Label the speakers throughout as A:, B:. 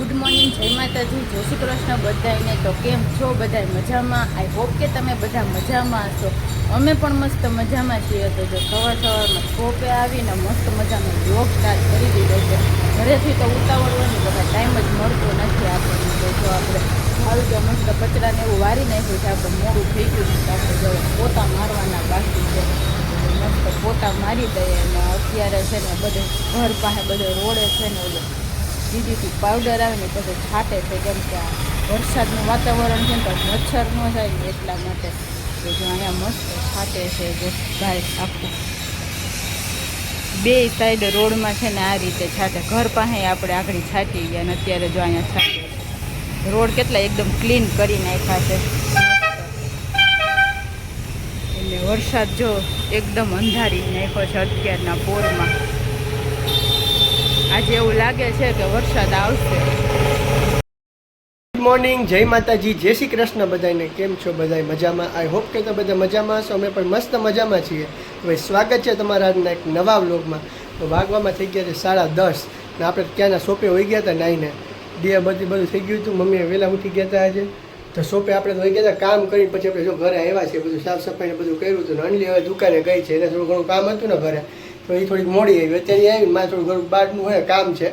A: Good morning, જય માતાજી, જય શ્રી કૃષ્ણ બધાને. તો કેમ છો બધા? મજામાં? આઈ હોપ કે તમે બધા મજામાં હશો. અમે પણ મસ્ત મજામાં છીએ. તો જો સવારમાં શોપે આવીને મસ્ત મજાનો યોગ સ્ટાર્ટ કરી દીધો છે. ઘરેથી તો ઉતાવળ હોય ને બધા ટાઈમ જ મળતો નથી આપણને. તો જો આપણે આવી તો મસ્ત કચરાને એવું વારી નાખ્યું છે. આપણે મોડું થઈ ગયું છે. આપણે જો પોતા મારવાના બાકી છે. મસ્ત પોતા મારી દઈએ. અને અત્યારે છે ને બધે ઘર પાસે બધે રોડે છે ને ઓલો દીદીથી પાવડર આવે ને પછી છાંટે છે. કેમ કે આ વરસાદનું વાતાવરણ છે ને તો મચ્છર ન જાય ને એટલા માટે. તો જો અહીંયા મસ્ત છાંટે છે. જો ભાઈ આખું બે સાઈડ રોડમાં છે ને આ રીતે છાંટે. ઘર પાસે આપણે આગળ છાંટી ગયા અને અત્યારે જો અહીંયા છાંટે. રોડ કેટલા એકદમ ક્લીન કરી નાખ્યા છે. એટલે વરસાદ જો એકદમ અંધારી નાખ્યો છે અત્યારના પોરમાં. આજે એવું લાગે છે કે વરસાદ આવશે.
B: ગુડ મોર્નિંગ, જય માતાજી, જય શ્રી કૃષ્ણ બધાને. કેમ છો બધા? મજામાં? આઈ હોપ કે તો બધા મજામાં હશો. અમે પણ મસ્ત મજામાં છીએ. હવે સ્વાગત છે તમારા આજના એક નવા વ્લોગમાં. તો વાગવામાં થઈ ગયા છે 10:30 ને આપણે ક્યાંના શોપે હોઈ ગયા હતા નાઈને. બધું થઈ ગયું હતું. મમ્મીએ વહેલા ઉઠી ગયા હતા આજે. તો શોપે આપણે તો હોઈ ગયા હતા કામ કરીને. પછી આપણે જો ઘરે આવ્યા છે, બધું સાફ સફાઈને બધું કર્યું હતું. અનલી હવે દુકાને ગઈ છે, એને થોડું ઘણું કામ હતું ને ઘરે, તો એ થોડીક મોડી આવી. અત્યારે આવીને મારે થોડું ઘણું બહારનું હોય કામ છે,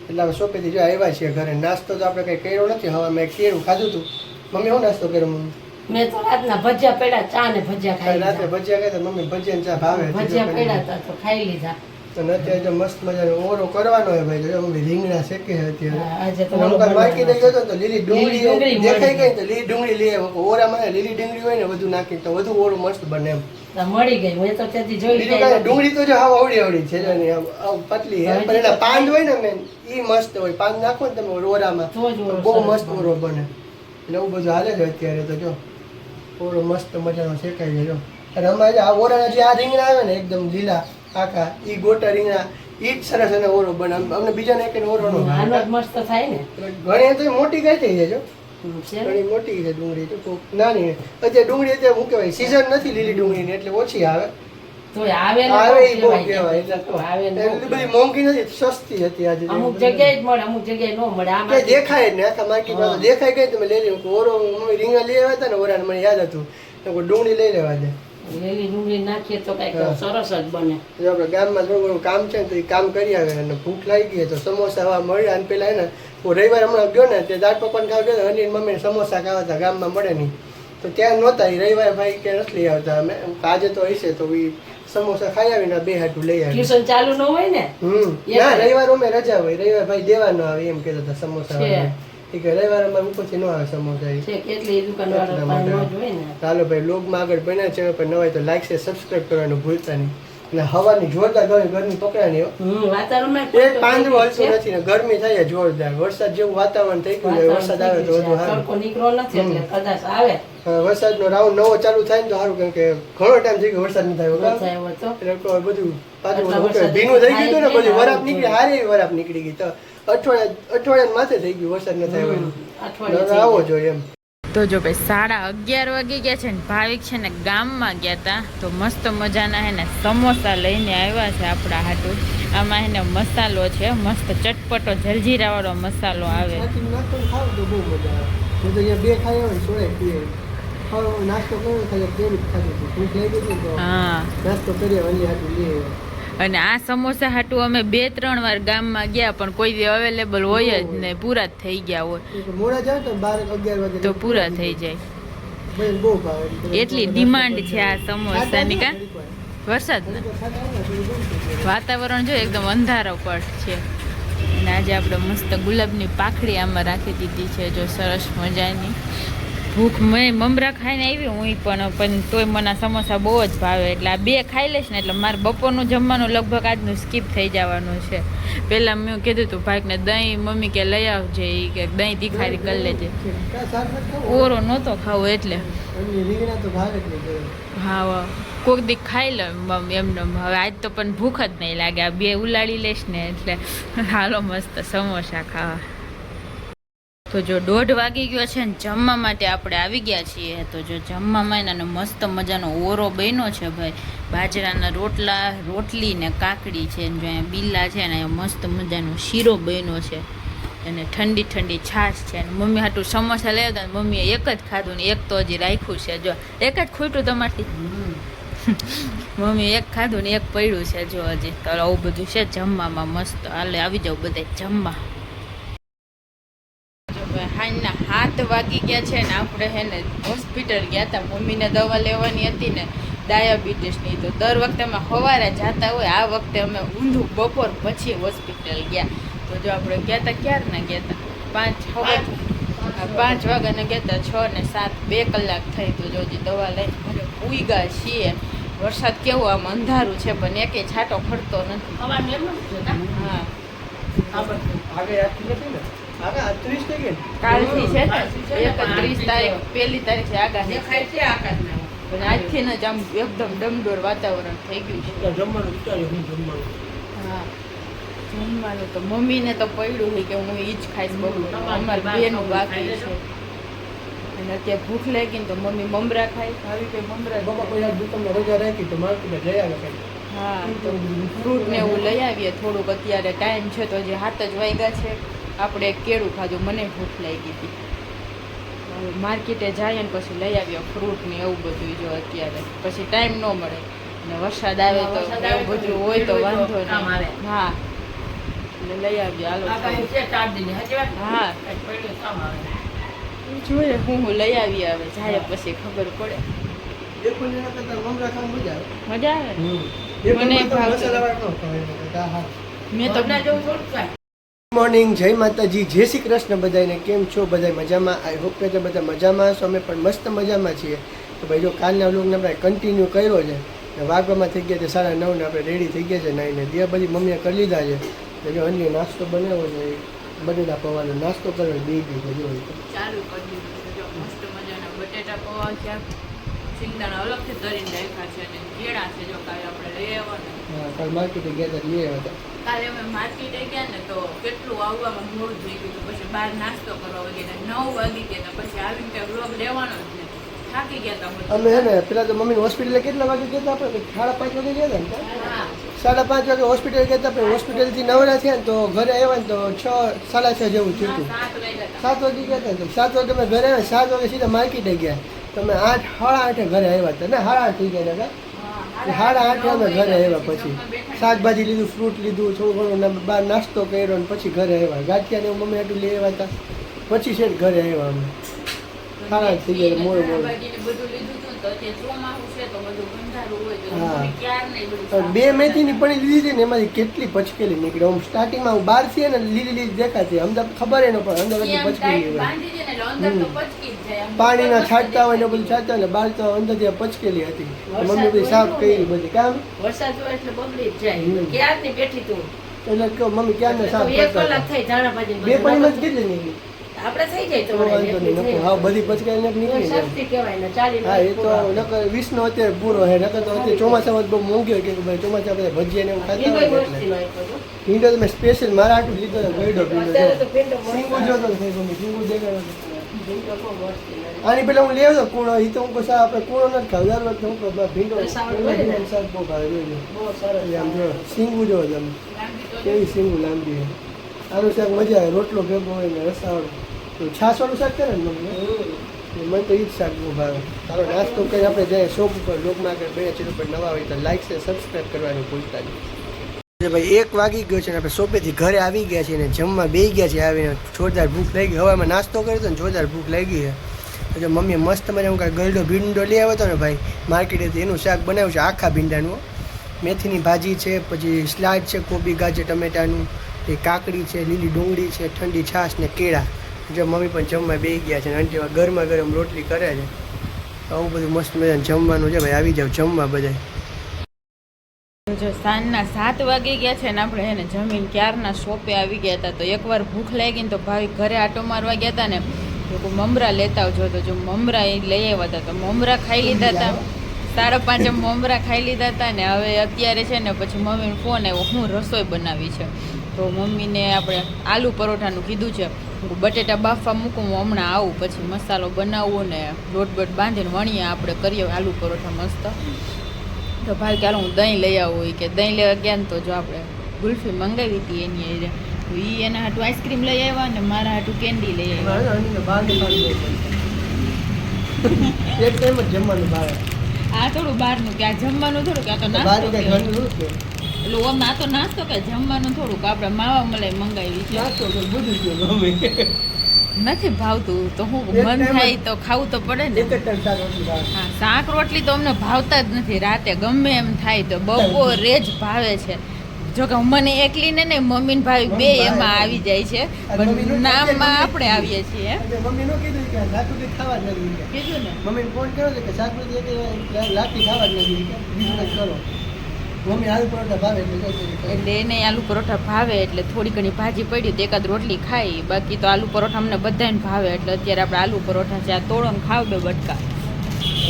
B: એટલે હવે શોપેથી જો આવ્યા છીએ ઘરે. નાસ્તો તો આપણે કંઈ કર્યો નથી. હવે મેં કેળું ખાધું હતું. મમ્મી શું નાસ્તો કર્યો? મમ્મી
C: મેં તો રાતના ભજીયા પડ્યા, ચા ને ભજીયા ખાઈ
B: રાત્રે ભજીયા ખાતા. મમ્મી ભજીયા ચા ભાવે,
C: ભજીયા પડ્યા હતા તો ખાઈ લીધા.
B: તો અત્યારે જો મસ્ત મજાનો ઓરો કરવાનો હોય ભાઈ. જો મમ્મી રીંગણા શેકે છે અત્યારે.
C: આજે તો
B: માર્કેટે ગયો તો લીલી ડુંગળી દેખાઈ ગઈ, તો લીલી ડુંગળી લઈ આવ્યો. ઓરામાં લીલી ડુંગળી હોય ને બધું નાખી તો વધુ ઓરો મસ્ત બને એમ.
C: મળી ગઈ. મેં તો ત્યાંથી જોઈ
B: ડુંગળી તો જો હાવ અવળી છે, પતલી પણ એના પાંદ હોય ને મેન ઈ મસ્ત હોય. પાંદ નાખો ને તમે ઓરામાં બહુ મસ્ત ઓરો બને. એટલે એવું બધું હાલે છે અત્યારે. તો જો ઓરો મસ્ત મજાનો શેકાઈ જાય. જો અને અમારે આ ઓરાના જે આ રીંગણા આવે ને એકદમ લીલા આખા, ઈ ગોટા રીંગણા ઈ જ સરસ અને ઓરો બને. અમને બીજા ને કે ઓરો
C: મસ્ત થાય ને.
B: ઘણી તો મોટી કઈ થઈ જાય. ઘણી મોટી છે ડુંગળી, તો નાની. અત્યારે ડુંગળી અત્યારે શું કહેવાય, સીઝન નથી લીલી ડુંગળીની એટલે ઓછી આવે. આવે એ બહુ કહેવાય. એટલે બધી મોંઘી નથી, સસ્તી હતી આજે.
C: અમુક જગ્યાએ જ મળે, અમુક જગ્યાએ ન મળે. આમાં
B: દેખાય જ ને આખા માર્કેટમાં તો દેખાય ગઈ. તમે લઈ લો. ઓરો રીંગણા લઈ આવ્યા હતા ને ઓરાને, મને યાદ હતું. ડુંગળી લઈ લેવા દે.
C: લીલી ડુંગળી નાખીએ તો કઈક સરસ જ બને.
B: જો આપણે ગામમાં થોડું ઘણું કામ છે ને તો એ કામ કરી આવે. અને ભૂખ લાગી ગઈ તો સમોસા હવા મળ્યા. અને પેલા એને હું રવિવાર હમણાં ગયો ને તે દાળ પકવાન ખાવા ગયો. અનિલ મમ્મીને સમોસા ખાવા હતા, ગામમાં મળે નહીં તો ત્યાં નહોતા. એ રવિવારે ભાઈ કે નથી લઈ આવતા. અમે આજે તો હશે તો એ સમોસા ખાઈ આવીને બે હાટું લઈ આવી.
C: ટ્યુશન ચાલુ ન હોય ને.
B: ના, રવિવાર અમે રજા હોય. રવિવાર ભાઈ દેવા ન આવે એમ કહેતા હતા સમોસા. રવિવાર અમારે ઉપરથી ન આવે સમોસા.
C: કેટલી દુકાનવાળા હોય ને.
B: ચાલો ભાઈ, લોગમાં આગળ બન્યા છે પણ નવાય તો લાઈક છે, સબસ્ક્રાઇબ કરવાનું ભૂલતા નહીં. અને હવાની જોરદાર ગરમી પકડાની એક પાંદડું હલતું નથી ને ગરમી થાય જોરદાર. વરસાદ જેવું વાતાવરણ થઈ ગયું છે. વરસાદ આવે તો વધુ સારું.
C: નીકળો નથી એટલે કદાચ આવે.
B: વરસાદનો રાઉન્ડ નવો ચાલુ થાય ને તો સારું, કેમ કે ઘણો ટાઈમ થઈ ગયો વરસાદ નહીં થયો. એટલે બધું પાછું ભીનું થઈ ગયું ને, બધી વરાપ નીકળી, હારી વરાપ નીકળી ગઈ. તો અઠવાડિયા માથે થઈ ગયું વરસાદ ન થાય. આવો જોઈએ એમ.
A: તો જો ભાઈ 11:30 વાગી ગયા છે ને ભાવિક છે ને ગામમાં ગયા હતા. તો મસ્ત મજાના હે ને સમોસા લઈને આવ્યા છે આપણા હાટું. આમાં હે ને મસાલો છે મસ્ત ચટપટો જલજીરાવાળો મસાલો આવે. હા,
B: નાસ્તો કરીએ.
A: અને આ સમોસા હાટું અમે 2-3 વાર ગામમાં ગયા પણ કોઈ દી અવેલેબલ હોય જ ને, પૂરા જ થઈ ગયા હોય.
B: મોડા જાય તો 12-11 વાગે
A: તો પૂરા થઈ જાય.
B: બહુ ભાવે.
A: એટલી ડિમાન્ડ છે આ સમોસાની. કા વરસાદ વાતાવરણ જો એકદમ અંધારો પર છે. અને આજે આપણે મસ્ત ગુલાબની પાંખડી આમાં રાખી દીધી છે. જો સરસ મજાની. ભૂખ મેં મમરા ખાઈને આવી હું પણ તોય મને સમોસા બહુ જ ભાવે. એટલે આ 2 ખાઈ લઈશ ને એટલે મારે બપોરનું જમવાનું લગભગ આજનું સ્કીપ થઈ જવાનું છે. પહેલાં મેં કીધું હતું ભાઈને દહીં મમ્મી કે લઈ આવજે, એ કે દહીં તીખારી કરી લેજે. ઓરો નહોતો ખાવો એટલે. હા, કોઈક દી ખાઈ લો એમને. હવે આજ તો પણ ભૂખ જ નહીં લાગે. આ 2 ઉલાળી લઈશ ને એટલે હાલો મસ્ત સમોસા ખાવા. તો જો 1:30 વાગી ગયો છે ને જમવા માટે આપણે આવી ગયા છીએ. તો જો જમવામાં એનો મસ્ત મજાનો ઓરો બન્યો છે ભાઈ. બાજરાના રોટલા, રોટલી ને કાકડી છે. જો અહીંયા બીલા છે ને મસ્ત મજાનો શીરો બન્યો છે. અને ઠંડી ઠંડી છાશ છે અને મમ્મી હાટું સમોસા લેવા હતા મમ્મીએ એક જ ખાધું ને એક તો હજી રાખ્યું છે જો એક જ ખૂટ્યું તમારથી મમ્મી એક ખાધું ને એક પડ્યું છે જો હજી તો આવું બધું છે જમવામાં મસ્ત હાલે આવી જાવ બધા જમવા હાંજના 7 વાગી ગયા છે ને આપણે હે ને હોસ્પિટલ ગયા હતા મમ્મીને દવા લેવાની હતી ને ડાયાબિટીસની તો દર વખતે અમે સવારે જતા હોય આ વખતે અમે ઊંધું બપોર પછી હોસ્પિટલ ગયા તો જો આપણે ગયા હતા ક્યારના ગયા હતા 5 વાગ્યાને ગયા હતા 6 ને 7 2 કલાક થઈ તો જો હજી દવા લઈને ઘરે ઉઈગા છીએ વરસાદ કેવો આમ અંધારું છે પણ એકે છાંટો ખડતો નથી હા કાલથી છે ને 31 તારીખ 1 તારીખે આગાહી પણ આજથી ને જ આમ એકદમ ડમડોર વાતાવરણ થઈ ગયું છે હા જમવાનું તો મમ્મીને તો પડ્યું હોય કે હું ઈ જ ખાઈશ બહુ અમારે બેનું બાકી છે અને અત્યારે ભૂખ લાગી ને તો મમ્મી મમરા ખાય આવી કઈ મમરા
B: રજા રાખી તો માર્કેટ લઈ આવે
A: હા તો ફ્રૂટ ને એવું લઈ આવીએ થોડુંક અત્યારે ટાઈમ છે તો હજી 7 જ વાગ્યા છે આપણે એક કેળું ખાધું મને ભૂખ લાગી હતી માર્કેટે જઈએ ને પછી લઈ આવીએ ફ્રૂટ ને એવું બધું જો અત્યારે પછી ટાઈમ ન મળે ને વરસાદ આવે તો એવું બધું હોય તો વાંધો નહીં હા એટલે લઈ આવીએ હાલો હા જોઈએ હું લઈ આવીએ હવે જાય પછી ખબર પડે મજા આવે મને મેં તો
B: મોર્નિંગ જય માતાજી જય શ્રી કૃષ્ણ બધાને કેમ છો બધા મજામાં આઈ હોપ કે બધા મજામાં છો અમે પણ મસ્ત મજામાં છીએ તો ભાઈ જો કાલના વ્લોગને આપણે કન્ટિન્યુ કર્યો છે ને વાગવામાં થઈ ગયા છે 9:30 ને આપણે રેડી થઈ ગયા છે નાઈને દિયા બધી મમ્મીએ કરી લીધા છે તો જો અન્ય નાસ્તો બનાવ્યો છે બટેટા પૌવાનો નાસ્તો કર્યો બે દીધો જો
A: ચાલુ કરી દીધું છે જો મસ્ત મજાના બટેટા પૌવા છે સિંગદાણા અલગથી તરીને રાખ્યા છે અને કેળા છે જો કાલે આપણે લઈ આવવાના
B: હા કાલ માર્કેટે ગયા હતા લઈ આવ્યા હતા
A: કાલે અમે માર્કેટે ગયા ને તો કેટલું આવવામાં મોડું થઈ ગયું પછી બહાર નાસ્તો કરવા વગેરે 9 વાગી ગયા પછી આવીને ત્યાં વ્લોગ લેવાનો જ નથી થાકી ગયા હતા
B: અમે હે ને પેલા તો મમ્મી હોસ્પિટલે કેટલા વાગે ગયા હતા આપણે 5:30 વાગે ગયા હતા ને
A: હા
B: 5:30 વાગે હોસ્પિટલ ગયા હતા આપણે હોસ્પિટલથી નવરા થયા ને તો ઘરે આવ્યા ને તો 6 6:30 જેવું થયું 7 વાગે ગયા હતા તો 7 વાગે અમે ઘરે આવ્યા 7 વાગે સીધા માર્કેટે ગયા તમે 8 8:30 ઘરે આવ્યા હતા ને 8:30 થઈ ગયા હતા 8:30 અમે ઘરે આવ્યા પછી શાકભાજી લીધું ફ્રૂટ લીધું થોડું ઘણું બહાર નાસ્તો કર્યો ને પછી ઘરે આવ્યા ગાંઠિયાને એવું મમ્મી હાટું લઈ આવ્યા હતા પછી છે ઘરે આવ્યા અમે 8:30 થઈ ગયા મોડું મોડું હા 2 મેથીની પડી લીધી છે ને એમાંથી કેટલી પચકેલી નીકળી આમ સ્ટાર્ટિંગમાં હું બહાર છે ને લીલી લીલી દેખાતી અમદાવાદ ખબર ન પડે અંદર પચકેલી હોય પાણીના છાંટતા હોય ને બધું છાંટતા હોય ને બહાર તો અંદરથી પચકેલી હતી મમ્મી બધી સાફ કરી બધી કામ
C: વરસાદ હોય એટલે બગડી જ જાય ક્યારની બેઠી તું
B: એટલે કહો મમ્મી ક્યાં ને સાફ
C: 1 કલાક થઈ ધાણા ભાજી
B: 2 પાણીમાં જ કેટલી નીકળી
C: આપણે થઈ જાય તો
B: વાંધો નહીં નકો હા બધી પચકાઈ નીકળી જાય
C: સસ્તી કહેવાય ને 40
B: હા એ તો નકર 20 નો અત્યારે પૂરો હે નકર તો અત્યારે ચોમાસામાં બહુ મોંઘી હોય કે ભાઈ ચોમાસા બધા ભજીયા ને એવું ખાતા હોય એટલે ભીંડો તો મેં સ્પેશિયલ મારા હાટું લીધો તો ગયડો ભીંડો સિંગુ જોતો થઈ મમ્મી સિંગુ દેખાડો આની પેલા હું લેવો તો કૂણો એ તો હું કોઈ આપણે કૂણો નથી ખાવ દર વખતે હું ભીંડો શાક બહુ ભાવે જોઈ આમ જો સિંગુ જો તમે કેવી સિંગુ લાંબી છે આનું શાક મજા આવે રોટલો ભેગો હોય ને રસાવાળું તો છાસવાળું શાક કરે ને મમ્મી મને તો એ જ શાક બહુ ભાવે તારો નાસ્તો કરી આપણે જઈએ શોપ ઉપર લોકમાં આગળ 2 ચેનલ પર નવા હોય તો લાઈક છે સબસ્ક્રાઈબ કરવાનું ભૂલતા નહીં ભાઈ 1 વાગી ગયો છે ને આપણે શોપેથી ઘરે આવી ગયા છીએ ને જમવા બેસી ગયા છે આવીને જોરદાર ભૂખ લાગી હવે અમે નાસ્તો કર્યો હતો ને જોરદાર ભૂખ લાગી છે જો મમ્મીએ મસ્ત મજા હું કાંઈ ગળડો ભીંડો લઈ આવ્યો હતો ને ભાઈ માર્કેટેથી એનું શાક બનાવ્યું છે આખા ભીંડાનું મેથીની ભાજી છે પછી સલાડ છે કોબી ગાજર ટમેટાનું એ કાકડી છે લીલી ડુંગળી છે ઠંડી છાશ ને કેળા જો મમ્મી પણ જમવા બેસી ગયા છે ને આંટીમાં ગરમા ગરમ રોટલી કરે છે આવું બધું મસ્ત મજાનું જમવાનું છે ભાઈ આવી જાવ જમવા બધા
A: જો સાંજના 7 વાગી ગયા છે ને આપણે એને જમીન ક્યારના શોપે આવી ગયા હતા તો એકવાર ભૂખ લાગી ને તો ભાઈ ઘરે આટો મારવા ગયા હતા ને લોકો મમરા લેતા આવજો તો જો મમરા એ લઈ આવ્યા હતા તો મમરા ખાઈ લીધા હતા 5:30 મમરા ખાઈ લીધા હતા ને હવે અત્યારે છે ને પછી મમ્મીનો ફોન આવ્યો હું રસોઈ બનાવી છે તો મમ્મીને આપણે આલુ પરોઠાનું કીધું છે બટેટા બાફવા મૂકું હું હમણાં આવું પછી મસાલો બનાવવો ને લોટ બોટ બાંધીને વણીએ આપણે કરીએ આલુ પરોઠા મસ્ત તો ભાઈ ચાલો હું દહીં લઈ આવું કે દહીં લેવા ગયા ને તો જો આપણે ગુલ્ફી મંગાવી હતી એની તો ઈ એના હાટું આઈસ્ક્રીમ લઈ આવ્યા ને મારા હાટું કેન્ડી લઈ આવ્યા
B: બહારનું ખાવાનું બહુ પડે. એક ટાઈમ જ જમવાનું ભાવે.
A: આ થોડું બહારનું કે આ જમવાનું થોડું કે આ તો
B: બહારનું
A: નાસ્તો
B: કંઈ
A: કહેવાય.
B: ઘરનું કે
A: એટલે ઓમ આ તો નાસ્તો કે જમવાનું થોડુંક આપણે માવા મલાઈ મંગાવી છે
B: નાસ્તો તો બધું જ ગમે.
A: નથી ભાવતું તો હું
B: એક
A: મન
B: time
A: થાય તો ખાવું તો પડે ને
B: એક જ ટાઈમ શાક રોટલી ભાવે.
A: હા શાક રોટલી તો અમને ભાવતા જ નથી રાતે ગમે એમ થાય તો બપોરે જ ભાવે છે જો કે મને એકલી ને નહીં મમ્મી ને ભાઈ બે
B: મમ્મી
A: એમાં
B: ભાવે.
A: આવી જાય છે
B: આ મમ્મીનું
A: પણ નામમાં
B: મમ્મી-
A: આપણે આવીએ છીએ
B: એટલે મમ્મીનો કીધું કે શાક રોટલી ખાવા જ નથી કે.
A: કીધું ને
B: મમ્મીને ફોન કર્યો છે કે શાક રોટલી કે લાગતી ખાવા જ નથી કે બીજું કંઈક કરો. મમ્મી આલુ પરોઠા ભાવે એટલે જો તે કરે.
A: એટલે એને આલુ પરોઠા ભાવે એટલે થોડી ઘણી ભાજી પડી તો એકાદ રોટલી ખાઈ બાકી તો આલુ પરોઠા અમને બધાને ભાવે એટલે અત્યારે આપણે આલુ પરોઠા છે આ તોડો ને ખાવ બે બટકા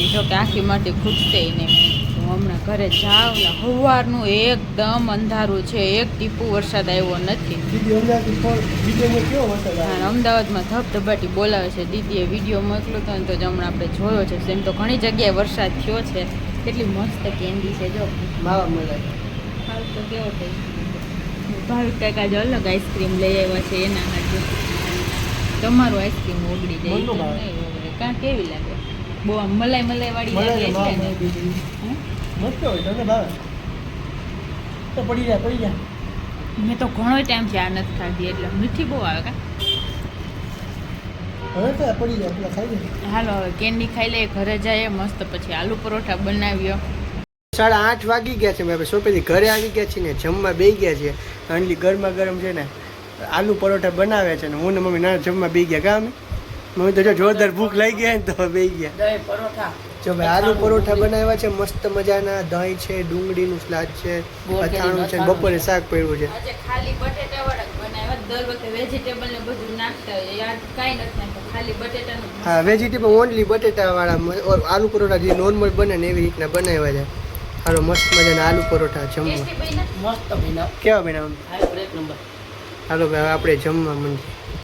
A: એ જો કે આખી માટે ખૂટતે નહીં હું હમણાં ઘરે જાઉં ને સવારનું એકદમ અંધારું છે એક ટીપું વરસાદ આવ્યો નથી
B: દીદી અમદાવાદથી ફોન વિડીયોમાં કેવો વરસાદ આવે?
A: હા, અમદાવાદમાં ધબધબાટી બોલાવે છે દીદીએ વિડીયો મોકલ્યો હતો ને તો જ હમણાં આપણે જોયો છે એમ તો ઘણી જગ્યાએ વરસાદ થયો છે કેટલી મસ્ત કેન્ડી છે જો
B: માવા મલાઈ.
A: હાલ તો કેવો ભાવિક કાકા જ અલગ આઈસ્ક્રીમ લઈ આવ્યા છે એના હાટુ તમારું આઈસ્ક્રીમ ઓગળી જાય
B: મનનું ભાવે.
A: નહીં ઓગળે કાં કેવી લાગે બહુ આમ મલાઈ વાળી લાગે
B: મલાઈ
A: એટલે
B: માવા
A: ને
B: મલાઈ દીદી.
A: હે?
B: મસ્ત હોય તમને ભાવે તો પડી જાય.
A: મેં તો ઘણો ટાઈમ છે આ નથી ખાધી એટલે મીઠી બહુ આવે કા
B: હવે તો પડી જાય પેલા ખાઈ જાય.
A: હાલો હવે કેન્ડી ખાઈ લઈએ ઘરે જઈએ મસ્ત પછી આલુ પરોઠા બનાવ્યો
B: 8:30 વાગી ગયા છે મેં આપણે શોપેથી ઘરે આવી ગયા છીએ ને જમવા બેસી ગયા છીએ આટલી ગરમા ગરમ છે ને આલુ પરોઠા બનાવે છે ને હું ને મમ્મી ના જમવા બેસી ગયા કા મમ્મી તો જો જોરદાર ભૂખ લાગી ગયા ને તો બેસી ગયા
C: દહીં પરોઠા
B: જો ભાઈ આલુ પરોઠા બનાવ્યા છે મસ્ત મજાના દહીં છે ડુંગળીનું સલાડ છે અથાણું છે ને બપોરે શાક પડ્યું છે
A: આજે ખાલી બટેટા વાળા બનાવ્યા દર વખતે વેજીટેબલ ને બધું નાખતા હોય યાર કાંઈ નથી નાખતા ખાલી બટેટાનું
B: હા વેજીટેબલ ઓનલી બટેટાવાળા આલુ પરોઠા જે નોર્મલ બને ને એવી રીતના બનાવ્યા છે સારો મસ્ત મજાના આલુ પરોઠા જમવા
A: ટેસ્ટી બન્યા
C: મસ્ત બન્યા
B: કેવા બનાવ
C: હાલ એક નંબર
B: હાલો ભાઈ હવે આપણે જમવા માંડીએ